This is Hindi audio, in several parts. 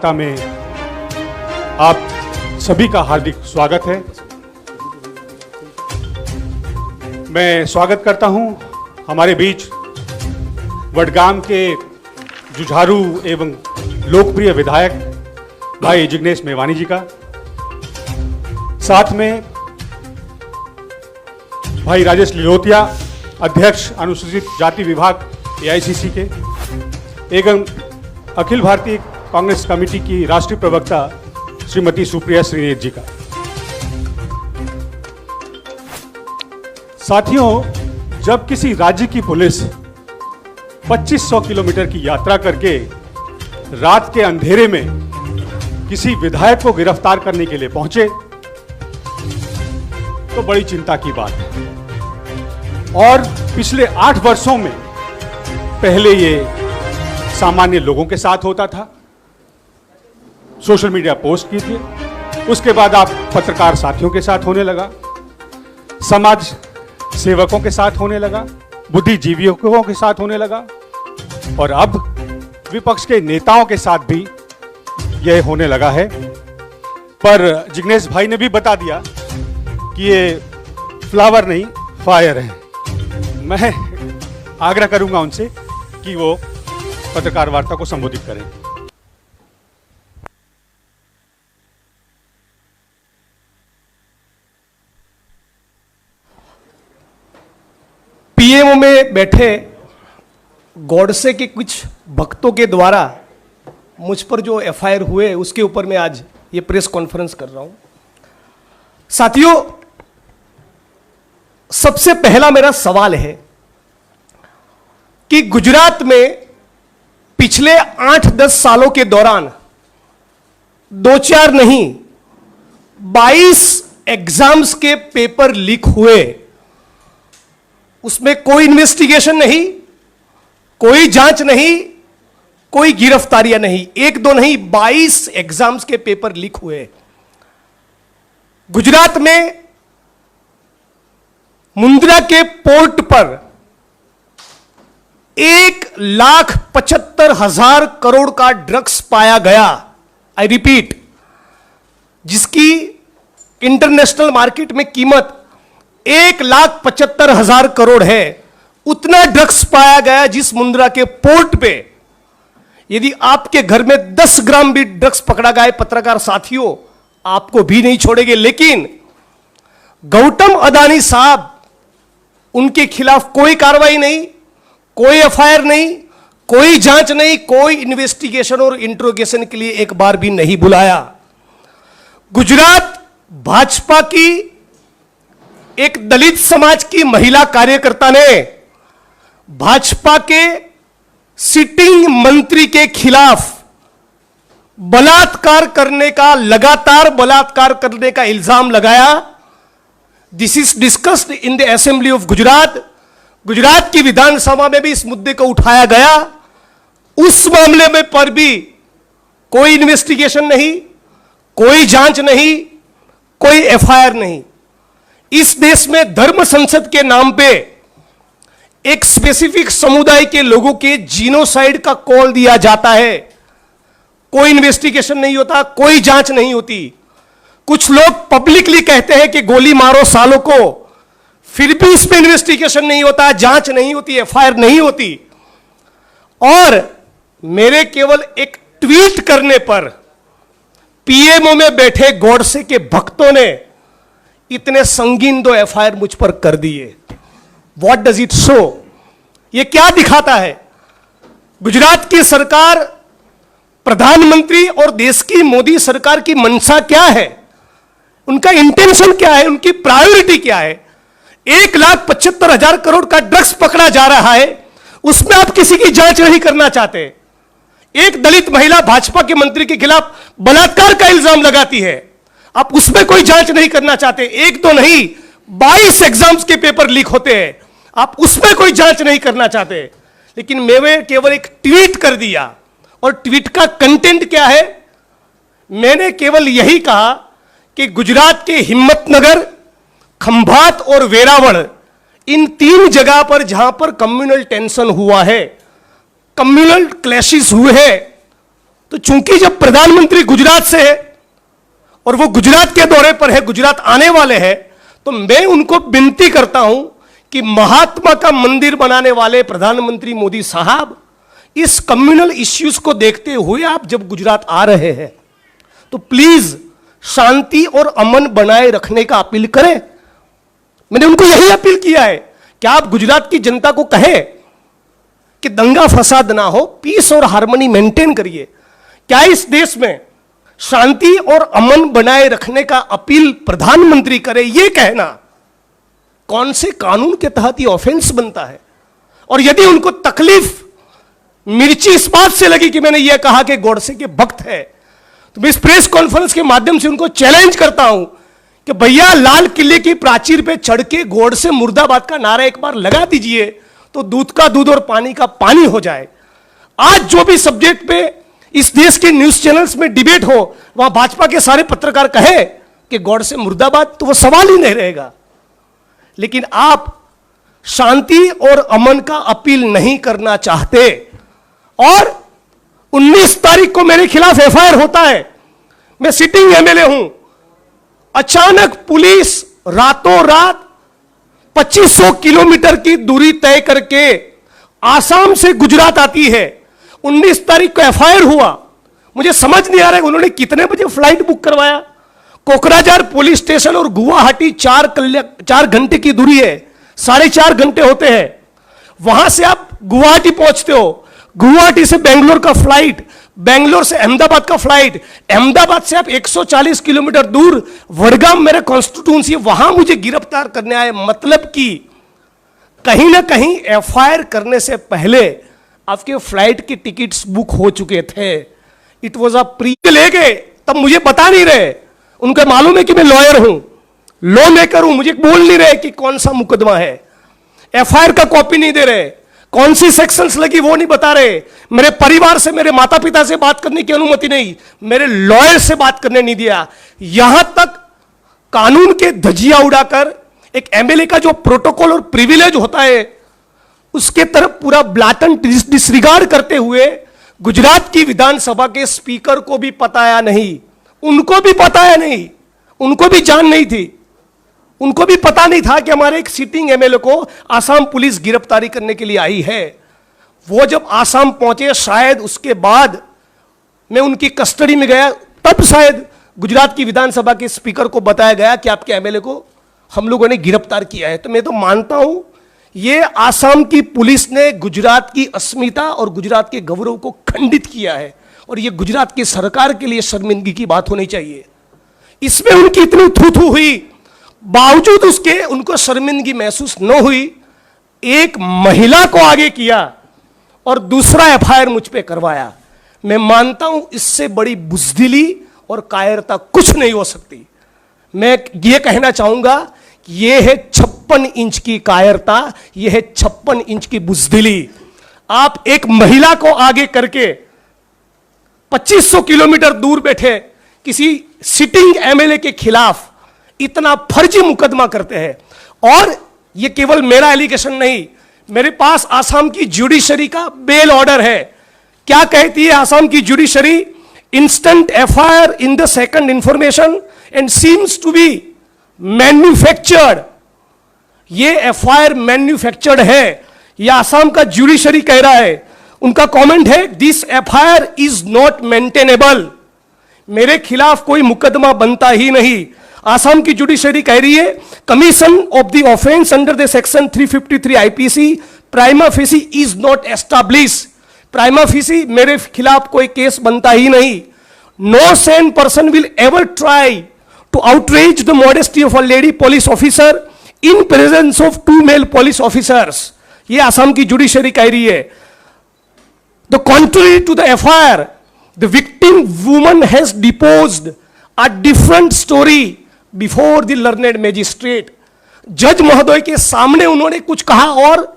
वार्ता में आप सभी का हार्दिक स्वागत है। मैं स्वागत करता हूं हमारे बीच वडगाम के जुझारू एवं लोकप्रिय विधायक भाई जिग्नेश मेवानी जी का, साथ में भाई राजेश लिलोतिया, अध्यक्ष अनुसूचित जाति विभाग AICC के, एवं अखिल भारतीय कांग्रेस कमेटी की राष्ट्रीय प्रवक्ता श्रीमती सुप्रिया श्रीनेत जी का। साथियों, जब किसी राज्य की पुलिस 2500 किलोमीटर की यात्रा करके रात के अंधेरे में किसी विधायक को गिरफ्तार करने के लिए पहुंचे तो बड़ी चिंता की बात है। और पिछले 8 वर्षों में पहले ये सामान्य लोगों के साथ होता था, सोशल मीडिया पोस्ट की थी, उसके बाद आप पत्रकार साथियों के साथ होने लगा, समाज सेवकों के साथ होने लगा, बुद्धिजीवियों के साथ होने लगा, और अब विपक्ष के नेताओं के साथ भी यह होने लगा है। पर जिग्नेश भाई ने भी बता दिया कि ये फ्लावर नहीं फायर है। मैं आग्रह करूंगा उनसे कि वो पत्रकार वार्ता को संबोधित करें। पीएमओ में बैठे गॉडसे के कुछ भक्तों के द्वारा मुझ पर जो FIR हुए उसके ऊपर मैं आज ये प्रेस कॉन्फ्रेंस कर रहा हूं। साथियों, सबसे पहला मेरा सवाल है कि गुजरात में पिछले 8-10 सालों के दौरान 2-4 नहीं 22 एग्जाम्स के पेपर लीक हुए, उसमें कोई इन्वेस्टिगेशन नहीं, कोई जांच नहीं, कोई गिरफ्तारियां नहीं। 1-2 नहीं 22 एग्जाम्स के पेपर लीक हुए। गुजरात में मुंद्रा के पोर्ट पर 1,75,000 करोड़ का ड्रग्स पाया गया। आई रिपीट, जिसकी इंटरनेशनल मार्केट में कीमत 1,75,000 करोड़ है, उतना ड्रग्स पाया गया जिस मुंद्रा के पोर्ट पे। यदि आपके घर में 10 ग्राम भी ड्रग्स पकड़ा गया, पत्रकार साथियों, आपको भी नहीं छोड़ेंगे। लेकिन गौतम अदानी साहब, उनके खिलाफ कोई कार्रवाई नहीं, कोई FIR नहीं, कोई जांच नहीं, कोई इन्वेस्टिगेशन और इंट्रोगेशन के लिए एक बार भी नहीं बुलाया। गुजरात भाजपा की एक दलित समाज की महिला कार्यकर्ता ने भाजपा के सिटिंग मंत्री के खिलाफ बलात्कार करने का, लगातार बलात्कार करने का इल्जाम लगाया। This is discussed in the assembly of Gujarat. Gujarat की विधानसभा में भी इस मुद्दे को उठाया गया। उस मामले में पर भी कोई इन्वेस्टिगेशन नहीं, कोई जांच नहीं, कोई FIR नहीं। इस देश में धर्म संसद के नाम पे एक स्पेसिफिक समुदाय के लोगों के जीनोसाइड का कॉल दिया जाता है, कोई इन्वेस्टिगेशन नहीं होता, कोई जांच नहीं होती। कुछ लोग पब्लिकली कहते हैं कि गोली मारो सालों को, फिर भी इस पे इन्वेस्टिगेशन नहीं होता, जांच नहीं होती, FIR नहीं होती। और मेरे केवल एक ट्वीट करने पर पीएमओ में बैठे गॉडसे के भक्तों ने इतने संगीन 2 FIR मुझ पर कर दिए। What does it show? ये क्या दिखाता है? गुजरात की सरकार, प्रधानमंत्री और देश की मोदी सरकार की मंशा क्या है, उनका इंटेंशन क्या है, उनकी प्रायोरिटी क्या है? 1,75,000 करोड़ का ड्रग्स पकड़ा जा रहा है, उसमें आप किसी की जांच नहीं करना चाहते। एक दलित महिला भाजपा के मंत्री के खिलाफ बलात्कार का इल्जाम लगाती है, आप उसमें कोई जांच नहीं करना चाहते। 1-2 नहीं 22 एग्जाम्स के पेपर लीक होते हैं, आप उसमें कोई जांच नहीं करना चाहते। लेकिन मैंने केवल एक ट्वीट कर दिया, और ट्वीट का कंटेंट क्या है? मैंने केवल यही कहा कि गुजरात के हिम्मतनगर, खंभात और वेरावल, इन 3 जगह पर जहां पर कम्युनल टेंशन हुआ है, कम्युनल क्लैशेस हुए हैं, तो चूंकि जब प्रधानमंत्री गुजरात से है और वो गुजरात के दौरे पर है, गुजरात आने वाले हैं, तो मैं उनको विनती करता हूं कि महात्मा का मंदिर बनाने वाले प्रधानमंत्री मोदी साहब, इस कम्युनल इश्यूज को देखते हुए आप जब गुजरात आ रहे हैं तो प्लीज शांति और अमन बनाए रखने का अपील करें। मैंने उनको यही अपील किया है कि आप गुजरात की जनता को कहें कि दंगा फसाद ना हो, पीस और हार्मनी मेंटेन करिए। क्या इस देश में शांति और अमन बनाए रखने का अपील प्रधानमंत्री करे, यह कहना कौन से कानून के तहत ये ऑफेंस बनता है? और यदि उनको तकलीफ मिर्ची इस बात से लगी कि मैंने यह कहा कि गोडसे के भक्त है, तो मैं इस प्रेस कॉन्फ्रेंस के माध्यम से उनको चैलेंज करता हूं कि भैया लाल किले की प्राचीर पे चढ़ के गोडसे मुर्दाबाद का नारा एक बार लगा दीजिए तो दूध का दूध और पानी का पानी हो जाए। आज जो भी सब्जेक्ट पे इस देश के न्यूज चैनल्स में डिबेट हो, वहां भाजपा के सारे पत्रकार कहे कि गोडसे मुर्दाबाद, तो वो सवाल ही नहीं रहेगा। लेकिन आप शांति और अमन का अपील नहीं करना चाहते और 19 तारीख को मेरे खिलाफ एफआईआर होता है, मैं सिटिंग एमएलए हूं, अचानक पुलिस रातों रात 2500 किलोमीटर की दूरी तय करके आसाम से गुजरात आती है। 19 तारीख को एफआईआर हुआ, मुझे समझ नहीं आ रहा है उन्होंने कितने बजे फ्लाइट बुक करवाया। कोकराझार पुलिस स्टेशन और गुवाहाटी 4 घंटे की दूरी है, 4.5 घंटे होते हैं। वहां से आप गुवाहाटी पहुंचते हो, गुवाहाटी से बेंगलोर का फ्लाइट, बेंगलोर से अहमदाबाद का फ्लाइट, अहमदाबाद से आप 140 किलोमीटर दूर वडगाम मेरा कॉन्स्टिट्यूंसी, वहां मुझे गिरफ्तार करने आए। मतलब कि कहीं ना कहीं एफआईआर करने से पहले आपके फ्लाइट की टिकट्स बुक हो चुके थे। इट वॉज अ प्री ले गए, तब मुझे बता नहीं रहे, उनको मालूम है कि मैं लॉयर हूं, लॉ मेकर हूं, मुझे बोल नहीं रहे कि कौन सा मुकदमा है। एफआईआर का कॉपी नहीं दे रहे, कौन सी सेक्शंस लगी वो नहीं बता रहे। मेरे परिवार से, मेरे माता पिता से बात करने की अनुमति नहीं, मेरे लॉयर से बात करने नहीं दिया। यहां तक कानून के धजिया उड़ाकर एक एमएलए का जो प्रोटोकॉल और प्रिविलेज होता है उसके तरफ पूरा ब्लैटेंट डिसरिगार्ड करते हुए गुजरात की विधानसभा के स्पीकर को भी बताया नहीं, उनको भी बताया नहीं, उनको भी जान नहीं थी, उनको भी पता नहीं था कि हमारे एक सिटिंग एमएलए को आसाम पुलिस गिरफ्तारी करने के लिए आई है। वो जब आसाम पहुंचे, शायद उसके बाद मैं उनकी कस्टडी में गया, तब शायद गुजरात की विधानसभा के स्पीकर को बताया गया कि आपके एमएलए को हम लोगों ने गिरफ्तार किया है। तो मैं तो मानता हूं ये आसाम की पुलिस ने गुजरात की अस्मिता और गुजरात के गौरव को खंडित किया है और ये गुजरात की सरकार के लिए शर्मिंदगी की बात होनी चाहिए। इसमें उनकी इतनी थू हुई, बावजूद उसके उनको शर्मिंदगी महसूस न हुई। एक महिला को आगे किया और दूसरा एफआईआर मुझ पे करवाया। मैं मानता हूं इससे बड़ी बुजदिली और कायरता कुछ नहीं हो सकती। मैं ये कहना चाहूंगा कि यह है 56 इंच की कायरता, यह है 56 इंच की बुजदिली। आप एक महिला को आगे करके 2500 किलोमीटर दूर बैठे किसी सिटिंग एमएलए के खिलाफ इतना फर्जी मुकदमा करते हैं। और यह केवल मेरा एलिगेशन नहीं, मेरे पास आसाम की जुडिशरी का बेल ऑर्डर है। क्या कहती है आसाम की judiciary? Instant FIR in the second information and seems to be manufactured. ये एफआईआर मैन्युफैक्चर्ड है, यह आसाम का जुडिशरी कह रहा है। उनका कमेंट है, this FIR is not maintainable. मेरे खिलाफ कोई मुकदमा बनता ही नहीं। आसाम की जुडिशरी कह रही है, commission of the offence under the section 353 IPC prima facie is not establish. Prima facie मेरे खिलाफ कोई केस बनता ही नहीं। No sane person will ever try to outrage the modesty of a lady police officer in presence of 2 male police officers. ये आसाम की जुडिशरी कह रही है। The contrary to the FIR, the victim woman has deposed a different story before the learned magistrate. जज महोदय के सामने उन्होंने कुछ कहा और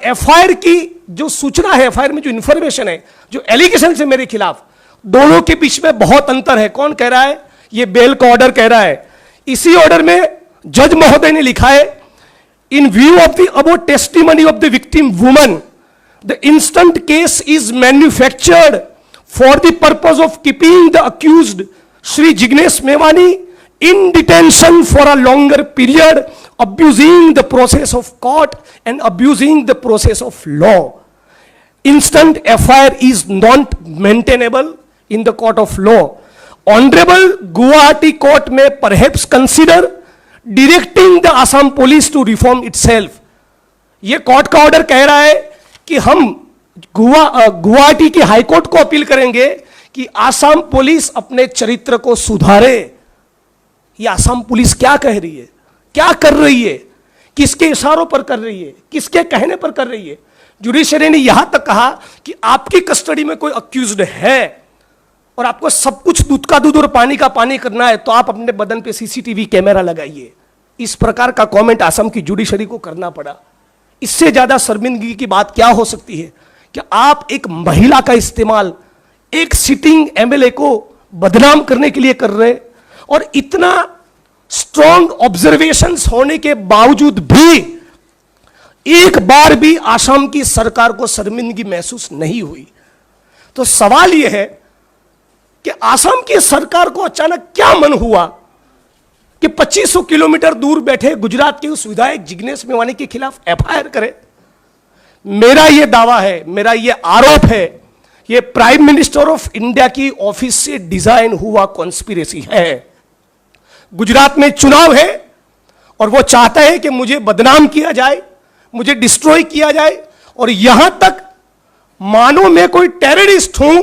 एफआईआर की जो सूचना है, एफआईआर में जो इंफॉर्मेशन है, जो एलिगेशन है मेरे खिलाफ, दोनों के बीच में बहुत अंतर है। कौन कह रहा है? ये बेल का ऑर्डर कह रहा है। इसी ऑर्डर में जज महोदय ने लिखा है, इन view of the above testimony of the victim woman the instant case is manufactured for the purpose of keeping the accused Shri Jignesh Mewani in detention for a longer period, abusing the process of court and abusing the process of law. Instant FIR is not maintainable in the court of law. Honorable Guwahati Court may perhaps consider directing the Assam police to reform itself. ये कोर्ट का ऑर्डर कह रहा है कि हम गुवाहाटी की हाईकोर्ट को अपील करेंगे कि आसाम पुलिस अपने चरित्र को सुधारे। ये आसाम पुलिस क्या कह रही है, क्या कर रही है, किसके इशारों पर कर रही है, किसके कहने पर कर रही है? जुडिशरी ने यहां तक कहा कि आपकी कस्टडी में कोई अक्यूज्ड है और आपको सब कुछ दूध का दूध और पानी का पानी करना है तो आप अपने बदन पे सीसीटीवी कैमरा लगाइए। इस प्रकार का कमेंट आसाम की जुडिशरी को करना पड़ा। इससे ज्यादा शर्मिंदगी की बात क्या हो सकती है कि आप एक महिला का इस्तेमाल एक सिटिंग एमएलए को बदनाम करने के लिए कर रहे, और इतना स्ट्रॉन्ग ऑब्जर्वेशंस होने के बावजूद भी एक बार भी आसाम की सरकार को शर्मिंदगी महसूस नहीं हुई। तो सवाल यह है कि आसाम की सरकार को अचानक क्या मन हुआ कि 2500 किलोमीटर दूर बैठे गुजरात के उस विधायक जिग्नेश मेवानी के खिलाफ एफआईआर करे। मेरा यह दावा है, मेरा यह आरोप है, यह प्राइम मिनिस्टर ऑफ इंडिया की ऑफिस से डिजाइन हुआ कॉन्स्पिरेसी है। गुजरात में चुनाव है और वो चाहता है कि मुझे बदनाम किया जाए, मुझे डिस्ट्रॉय किया जाए, और यहां तक मानो मैं कोई टेररिस्ट हूं।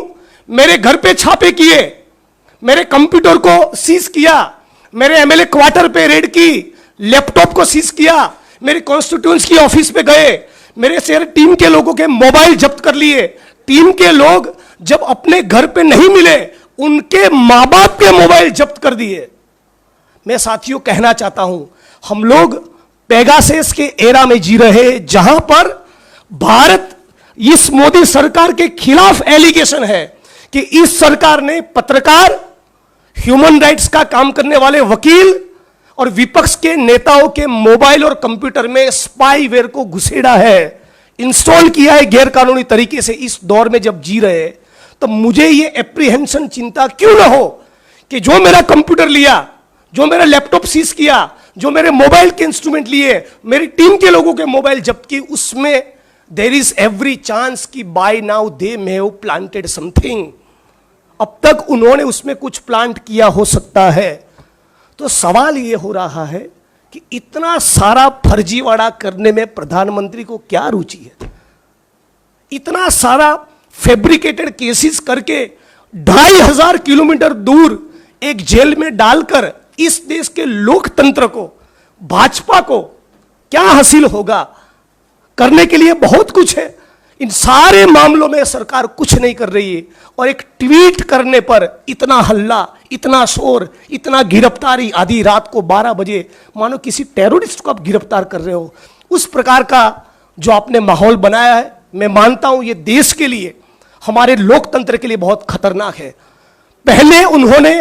मेरे घर पे छापे किए, मेरे कंप्यूटर को सीज किया, मेरे एमएलए क्वार्टर पे रेड की, लैपटॉप को सीज किया, मेरे कॉन्स्टिट्यूएंसी की ऑफिस पे गए, मेरे शेयर टीम के लोगों के मोबाइल जब्त कर लिए। टीम के लोग जब अपने घर पे नहीं मिले, उनके मां बाप के मोबाइल जब्त कर दिए। मैं साथियों कहना चाहता हूं, हम लोग पेगासस के एरा में जी रहे जहां पर भारत इस मोदी सरकार के खिलाफ एलिगेशन है कि इस सरकार ने पत्रकार, ह्यूमन राइट्स का काम करने वाले वकील और विपक्ष के नेताओं के मोबाइल और कंप्यूटर में स्पाईवेयर को घुसेड़ा है, इंस्टॉल किया है गैरकानूनी तरीके से। इस दौर में जब जी रहे तो मुझे यह एप्रीहेंशन, चिंता क्यों ना हो कि जो मेरा कंप्यूटर लिया, जो मेरा लैपटॉप सीज किया, जो मेरे मोबाइल के इंस्ट्रूमेंट लिए, मेरी टीम के लोगों के मोबाइल जब्त किए, उसमें देयर इज एवरी चांस कि by now they may have planted something. अब तक उन्होंने उसमें कुछ प्लांट किया हो सकता है। तो सवाल यह हो रहा है कि इतना सारा फर्जीवाड़ा करने में प्रधानमंत्री को क्या रुचि है? इतना सारा फैब्रिकेटेड केसेस करके 2500 किलोमीटर दूर एक जेल में डालकर इस देश के लोकतंत्र को, भाजपा को क्या हासिल होगा? करने के लिए बहुत कुछ है। इन सारे मामलों में सरकार कुछ नहीं कर रही है, और एक ट्वीट करने पर इतना हल्ला, इतना शोर, इतना गिरफ्तारी, आधी रात को 12 बजे मानो किसी टेररिस्ट को आप गिरफ्तार कर रहे हो। उस प्रकार का जो आपने माहौल बनाया है, मैं मानता हूं ये देश के लिए, हमारे लोकतंत्र के लिए बहुत खतरनाक है। पहले उन्होंने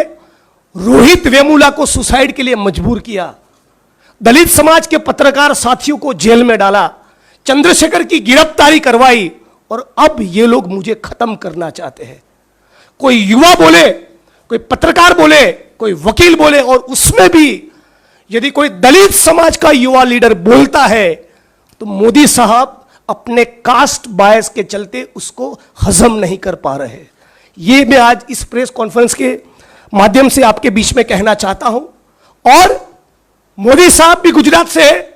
रोहित वेमुला को सुसाइड के लिए मजबूर किया, दलित समाज के पत्रकार साथियों को जेल में डाला, चंद्रशेखर की गिरफ्तारी करवाई, और अब ये लोग मुझे खत्म करना चाहते हैं। कोई युवा बोले, कोई पत्रकार बोले, कोई वकील बोले, और उसमें भी यदि कोई दलित समाज का युवा लीडर बोलता है तो मोदी साहब अपने कास्ट बायस के चलते उसको हजम नहीं कर पा रहे। ये मैं आज इस प्रेस कॉन्फ्रेंस के माध्यम से आपके बीच में कहना चाहता हूं। और मोदी साहब भी गुजरात से है,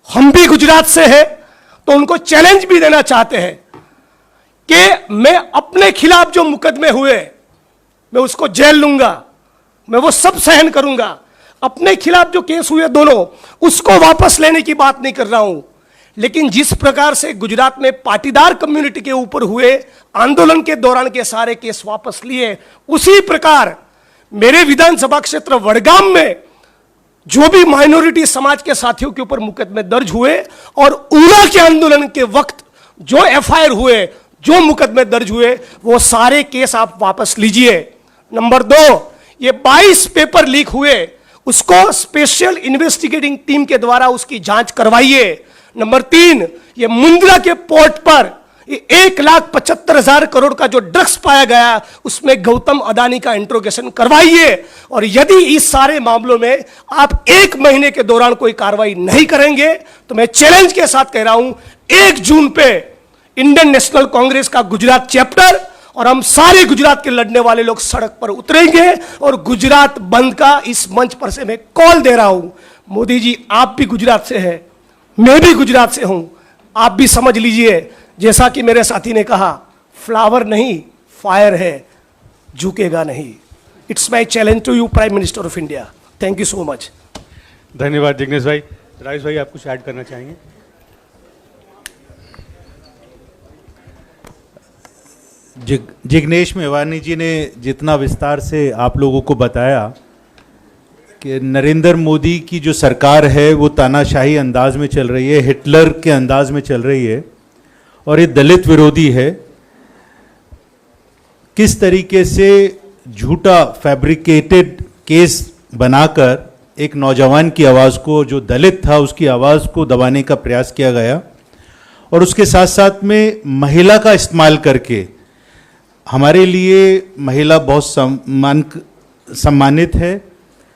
हम भी गुजरात से हैं, तो उनको चैलेंज भी देना चाहते हैं कि मैं अपने खिलाफ जो मुकदमे हुए मैं उसको जेल लूंगा, मैं वो सब सहन करूंगा। अपने खिलाफ जो केस हुए दोनों, उसको वापस लेने की बात नहीं कर रहा हूं। लेकिन जिस प्रकार से गुजरात में पाटीदार कम्युनिटी के ऊपर हुए आंदोलन के दौरान के सारे केस वापस लिए, उसी प्रकार मेरे विधानसभा क्षेत्र वडगाम में जो भी माइनॉरिटी समाज के साथियों के ऊपर मुकदमे दर्ज हुए और उना के आंदोलन के वक्त जो एफआईआर हुए, जो मुकदमे दर्ज हुए, वो सारे केस आप वापस लीजिए। नंबर 2, ये 22 पेपर लीक हुए, उसको स्पेशल इन्वेस्टिगेटिंग टीम के द्वारा उसकी जांच करवाइए। नंबर 3, ये मुंद्रा के पोर्ट पर ये 1,75,000 करोड़ का जो ड्रग्स पाया गया उसमें गौतम अडानी का इंट्रोगेशन करवाइए, और यदि इस सारे मामलों में आप 1 महीने के दौरान कोई कार्रवाई नहीं करेंगे तो मैं चैलेंज के साथ कह रहा हूं 1 जून पे इंडियन नेशनल कांग्रेस का गुजरात चैप्टर और हम सारे गुजरात के लड़ने वाले लोग सड़क पर उतरेंगे और गुजरात बंद का इस मंच पर से मैं कॉल दे रहा हूं। मोदी जी, आप भी गुजरात से हैं, मैं भी गुजरात से हूं, आप भी समझ लीजिए, जैसा कि मेरे साथी ने कहा, फ्लावर नहीं फायर है, झुकेगा नहीं। It's my challenge to you prime minister of India. Thank you so much. धन्यवाद जिग्नेश भाई। राजेश भाई, आप कुछ ऐड करना चाहेंगे? जिग्नेश मेवानी जी ने जितना विस्तार से आप लोगों को बताया कि नरेंद्र मोदी की जो सरकार है वो तानाशाही अंदाज में चल रही है, हिटलर के अंदाज में चल रही है और ये दलित विरोधी है। किस तरीके से झूठा फैब्रिकेटेड केस बनाकर एक नौजवान की आवाज़ को, जो दलित था, उसकी आवाज़ को दबाने का प्रयास किया गया, और उसके साथ साथ में महिला का इस्तेमाल करके, हमारे लिए महिला बहुत सम्मानित है,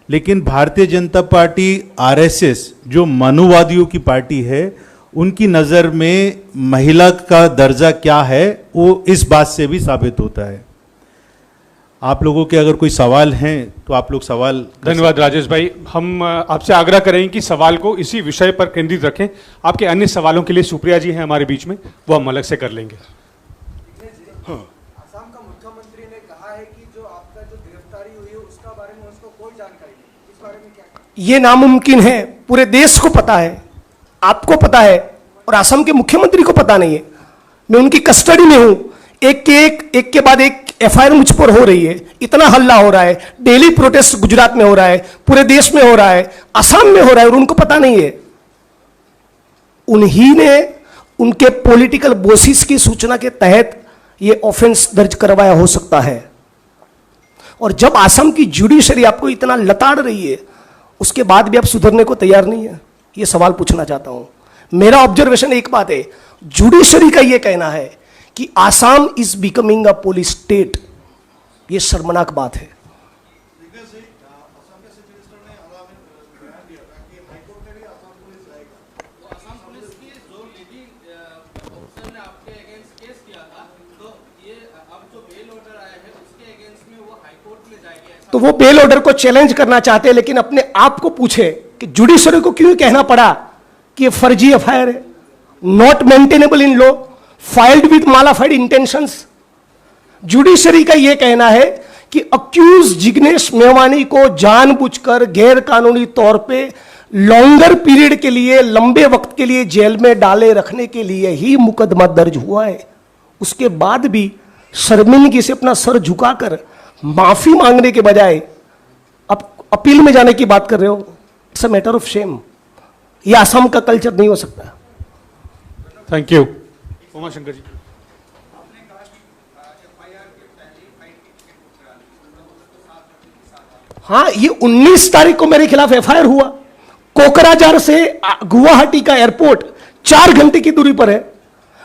लेकिन भारतीय जनता पार्टी आरएसएस जो मनुवादियों की पार्टी है, उनकी नज़र में महिला का दर्जा क्या है वो इस बात से भी साबित होता है। आप लोगों के अगर कोई सवाल हैं तो आप लोग सवाल। धन्यवाद राजेश भाई। हम आपसे आग्रह करेंगे कि सवाल को इसी विषय पर केंद्रित रखें। आपके अन्य सवालों के लिए सुप्रिया जी हैं हमारे बीच में, वो हम अलग से कर लेंगे। असम का मुख्यमंत्री ने कहा है कि जो आपका जो गिरफ्तारी हुई है उसका बारे में उसको कोई जानकारी नहीं, इस बारे में क्या? ये नामुमकिन है, पूरे देश को पता है, आपको पता है, और असम के मुख्यमंत्री को पता नहीं है। मैं उनकी कस्टडी में हूं, एक के बाद एक एफआईआर मुझ पर हो रही है, इतना हल्ला हो रहा है, डेली प्रोटेस्ट गुजरात में हो रहा है, पूरे देश में हो रहा है, असम में हो रहा है, और उनको पता नहीं है। उन्हीं ने उनके पॉलिटिकल बॉसिस की सूचना के तहत ये ऑफेंस दर्ज करवाया हो सकता है। और जब असम की जुडिशरी आपको इतना लताड़ रही है, उसके बाद भी आप सुधरने को तैयार नहीं है, ये सवाल पूछना चाहता हूं। मेरा ऑब्जर्वेशन एक बात है, जुडिशरी का यह कहना है कि Assam is becoming a police state, यह शर्मनाक बात है। तो वो बेल ऑर्डर को चैलेंज करना चाहते हैं, लेकिन अपने आप को पूछे कि जुडिशरी को क्यों कहना पड़ा कि ये फर्जी एफआईआर है, not maintainable in law, filed with mala fide intentions. Judiciary का यह कहना है कि अक्यूज जिग्नेश मेवानी को जानबूझकर गैर कानूनी तौर पे लॉन्गर पीरियड के लिए, लंबे वक्त के लिए जेल में डाले रखने के लिए ही मुकदमा दर्ज हुआ है। उसके बाद भी शर्मिंदगी से अपना सर झुकाकर माफी मांगने के बजाय अब अपील में जाने की बात कर रहे हो। It's a matter of shame. यह असम का कल्चर नहीं हो सकता। Thank you. उमाशंकर जी, हाँ, ये 19 तारीख को मेरे खिलाफ एफआईआर हुआ। कोकराझार से गुवाहाटी का एयरपोर्ट 4 घंटे की दूरी पर है।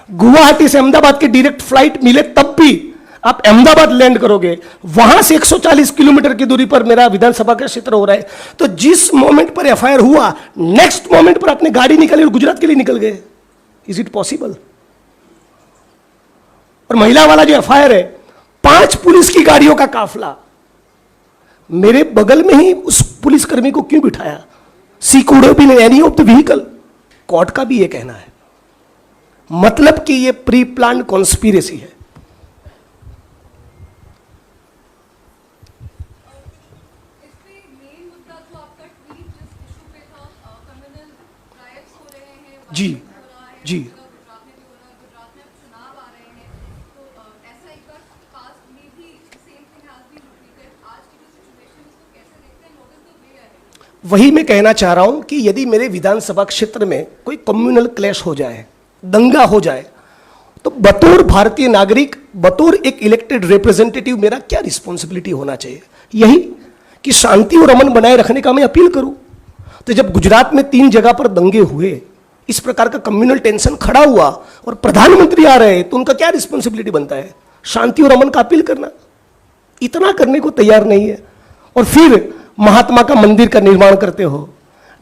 गुवाहाटी से अहमदाबाद की डायरेक्ट फ्लाइट मिले तब भी आप अहमदाबाद लैंड करोगे, वहां से 140 किलोमीटर की दूरी पर मेरा विधानसभा का क्षेत्र हो रहा है। तो जिस मोमेंट पर एफआईआर हुआ, नेक्स्ट मोमेंट पर आपने गाड़ी निकाली और गुजरात के लिए निकल गए। Is it possible? और महिला वाला जो एफआईआर है, 5 पुलिस की गाड़ियों का काफला, मेरे बगल में ही उस पुलिसकर्मी को क्यों बिठाया? She could have been any of the vehicle. Court का भी यह कहना है, मतलब कि यह प्री प्लान कॉन्स्पिरेसी है। जी जी, वही मैं कहना चाह रहा हूं कि यदि मेरे विधानसभा क्षेत्र में कोई कम्युनल क्लैश हो जाए, दंगा हो जाए, तो बतौर भारतीय नागरिक, बतौर एक इलेक्टेड रिप्रेजेंटेटिव मेरा क्या रिस्पॉन्सिबिलिटी होना चाहिए? यही कि शांति और अमन बनाए रखने का मैं अपील करूं। तो जब गुजरात में 3 जगह पर दंगे हुए, इस प्रकार का कम्युनल टेंशन खड़ा हुआ और प्रधानमंत्री आ रहे हैं, तो उनका क्या रिस्पॉन्सिबिलिटी बनता है? शांति और अमन का अपील करना। इतना करने को तैयार नहीं है। और फिर महात्मा का मंदिर का निर्माण करते हो,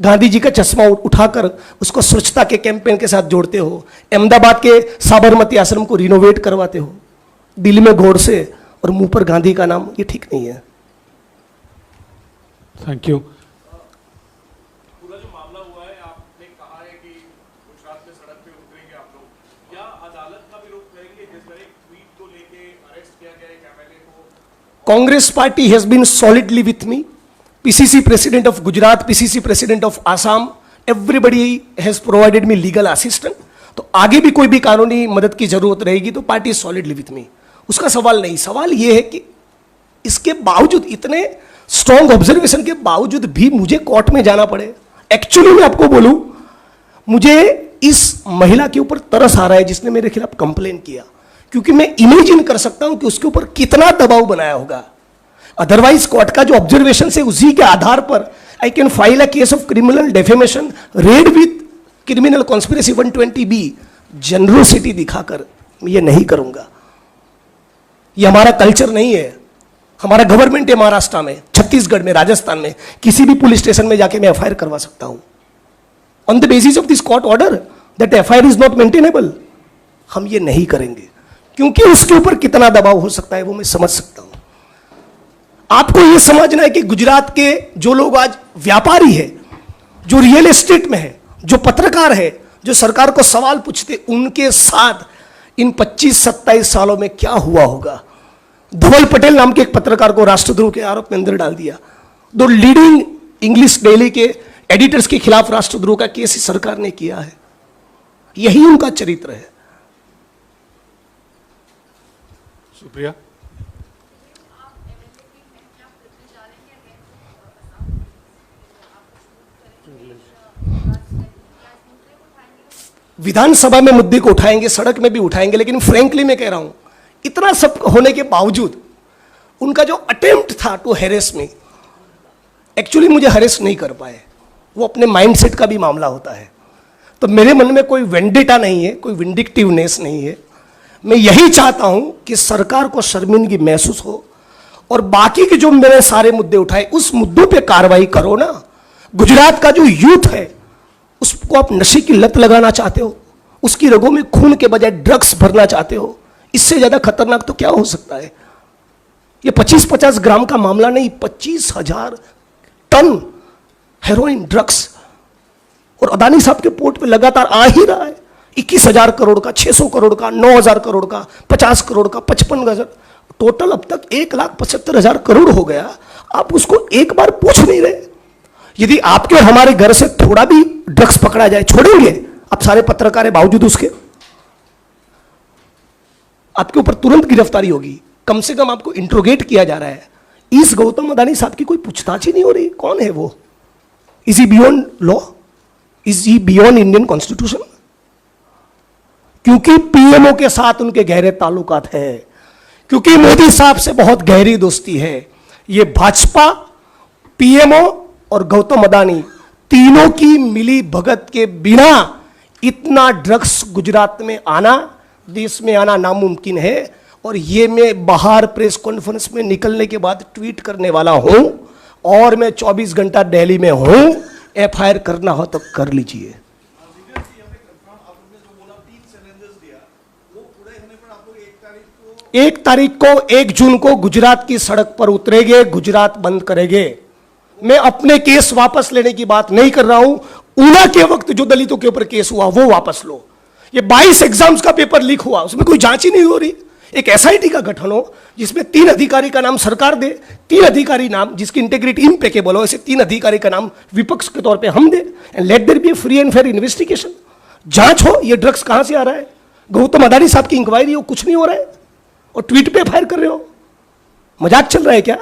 गांधी जी का चश्मा उठाकर उसको स्वच्छता के कैंपेन के साथ जोड़ते हो, अहमदाबाद के साबरमती आश्रम को रिनोवेट करवाते हो, दिल्ली में गोडसे और मुंह पर गांधी का नाम, ये ठीक नहीं है। Thank you. पूरा जो मामला हुआ है, आपने कहा है कि गुजरात में सड़क पे उतरेंगे आप लोग, क्या अदालत का भी रुख करेंगे? जिस तरह एक ट्वीट को लेके अरेस्ट किया गया एक एमएलए को। Congress party has been solidly with me, PCC president of Gujarat, PCC president of Assam, everybody has provided me legal assistance। तो आगे भी कोई भी कानूनी मदद की जरूरत रहेगी तो पार्टी सॉलिडली विथ मी, उसका सवाल नहीं। सवाल यह है कि इसके बावजूद, इतने स्ट्रॉन्ग ऑब्जर्वेशन के बावजूद भी मुझे कोर्ट में जाना पड़े। एक्चुअली मैं आपको बोलूं, मुझे इस महिला के ऊपर तरस आ रहा है जिसने मेरे खिलाफ कंप्लेन किया, क्योंकि मैं इमेजिन कर सकता हूं कि उसके ऊपर कितना दबाव बनाया होगा। अदरवाइज कोर्ट का जो ऑब्जर्वेशन है उसी के आधार पर I can file a case of criminal defamation red with criminal conspiracy 120B। Generosity दिखाकर मैं ये नहीं करूंगा, ये हमारा कल्चर नहीं है। हमारा गवर्नमेंट है महाराष्ट्र में, छत्तीसगढ़ में, राजस्थान में, किसी भी पुलिस स्टेशन में जाके मैं FIR करवा सकता हूं on the basis of this court order that FIR is not maintainable. हम ये नहीं करेंगे, क्योंकि उसके ऊपर कितना दबाव हो सकता है वो मैं समझ सकता हूं। आपको यह समझना है कि गुजरात के जो लोग आज व्यापारी है, जो रियल एस्टेट में है, जो पत्रकार है, जो सरकार को सवाल पूछते, उनके साथ इन 25-27 सालों में क्या हुआ होगा। धवल पटेल नाम के एक पत्रकार को राष्ट्रद्रोह के आरोप में अंदर डाल दिया। 2 लीडिंग इंग्लिश डेली के एडिटर्स के खिलाफ राष्ट्रद्रोह का केस सरकार ने किया है। यही उनका चरित्र है। सुप्रिया। विधानसभा में मुद्दे को उठाएंगे, सड़क में भी उठाएंगे, लेकिन फ्रैंकली मैं कह रहा हूं, इतना सब होने के बावजूद उनका जो अटेम्प्ट था टू हैरेस मी, एक्चुअली मुझे हैरेस नहीं कर पाए। वो अपने माइंडसेट का भी मामला होता है। तो मेरे मन में कोई वेंडेटा नहीं है, कोई विंडिक्टिवनेस नहीं है। मैं यही चाहता हूं कि सरकार को शर्मिंदगी महसूस हो और बाकी के जो मेरे सारे मुद्दे उठाए उस मुद्दों पे कार्रवाई करो ना। गुजरात का जो यूथ है उसको आप नशे की लत लगाना चाहते हो, उसकी रगों में खून के बजाय ड्रग्स भरना चाहते हो, इससे ज्यादा खतरनाक तो क्या हो सकता है। ये 25-50 ग्राम का मामला नहीं, 25,000 टन हेरोइन ड्रग्स, और अदानी साहब के पोर्ट पे लगातार आ ही रहा है। 21,000 करोड़ का, 600 करोड़ का, 9,000 करोड़ का, 50 करोड़ का, 55,000, टोटल अब तक 1,75,000 करोड़ हो गया। आप उसको एक बार पूछ नहीं रहे। यदि आपके और हमारे घर से थोड़ा भी ड्रग्स पकड़ा जाए, छोड़ेंगे आप सारे पत्रकार है बावजूद उसके? आपके ऊपर तुरंत गिरफ्तारी होगी। कम से कम आपको इंट्रोगेट किया जा रहा है। इस गौतम अदानी साहब की कोई पूछताछ ही नहीं हो रही। कौन है वो? Is he beyond law? Is he beyond Indian constitution? क्योंकि पीएमओ के साथ उनके गहरे ताल्लुकात है, क्योंकि मोदी साहब से बहुत गहरी दोस्ती है। ये भाजपा, पीएमओ और गौतम अदानी तीनों की मिली भगत के बिना इतना ड्रग्स गुजरात में आना, देश में आना नामुमकिन है। और ये मैं बाहर प्रेस कॉन्फ्रेंस में निकलने के बाद ट्वीट करने वाला हूं, और मैं 24 घंटा दिल्ली में हूं। FIR करना हो तो कर लीजिए। 1 जून को गुजरात की सड़क पर उतरेंगे, गुजरात बंद करेंगे। मैं अपने केस वापस लेने की बात नहीं कर रहा हूं। ऊना के वक्त जो दलितों के ऊपर केस हुआ वो वापस लो। ये 22 एग्जाम्स का पेपर लीक हुआ, उसमें कोई जांच ही नहीं हो रही। एक SIT का गठन हो जिसमें 3 अधिकारी का नाम सरकार दे, 3 अधिकारी नाम जिसकी इंटीग्रिटी इम्पेकेबल हो, ऐसे 3 अधिकारी का नाम विपक्ष के तौर पे हम दे, and let there be a free and fair investigation. जांच हो ये ड्रग्स कहां से आ रहा है। गौतम अदानी साहब की इंक्वायरी हो, कुछ नहीं हो रहा है, और ट्वीट पे FIR कर रहे हो। मजाक चल रहा है क्या?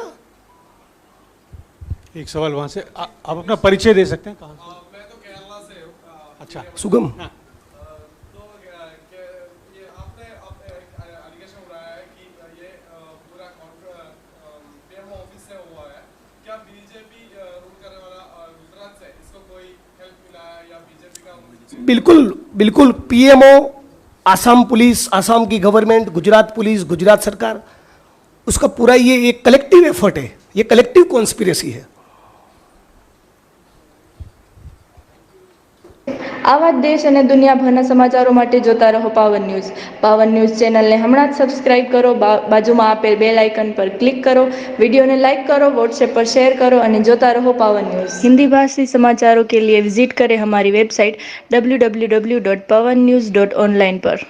एक सवाल वहां से, आप अपना परिचय दे सकते हैं? कहां से? मैं तो केरला से हूँ। अच्छा, सुगम। तो ये आपने एलिगेशन उठाया है कि ये पूरा पीएमओ ऑफिस से हुआ है। क्या बीजेपी रूल करने वाला गुजरात से इसको कोई हेल्प मिला है, या बीजेपी का बिल्कुल बिल्कुल पीएमओ, आसाम पुलिस, आसाम की गवर्नमेंट, गुजरात पुलिस, गुजरात सरकार, उसका पूरा ये एक कलेक्टिव एफर्ट है, ये कलेक्टिव कॉन्स्पिरेसी है। આવા જ દેશ અને દુનિયાભરના સમાચારો માટે જોતા રહો પાવન ન્યૂઝ. પાવન ન્યૂઝ ચેનલને હમણાં જ સબસ્ક્રાઇબ કરો, બાજુમાં આપેલ બેલ આઇકન પર ક્લિક કરો, વિડીયોને લાઇક करो, व्हाट्सएप पर शेयर करो અને જોતા રહો पावन न्यूज़. हिंदी भाषी समाचारों के लिए विजिट करें हमारी वेबसाइट www.pavannews.online पर.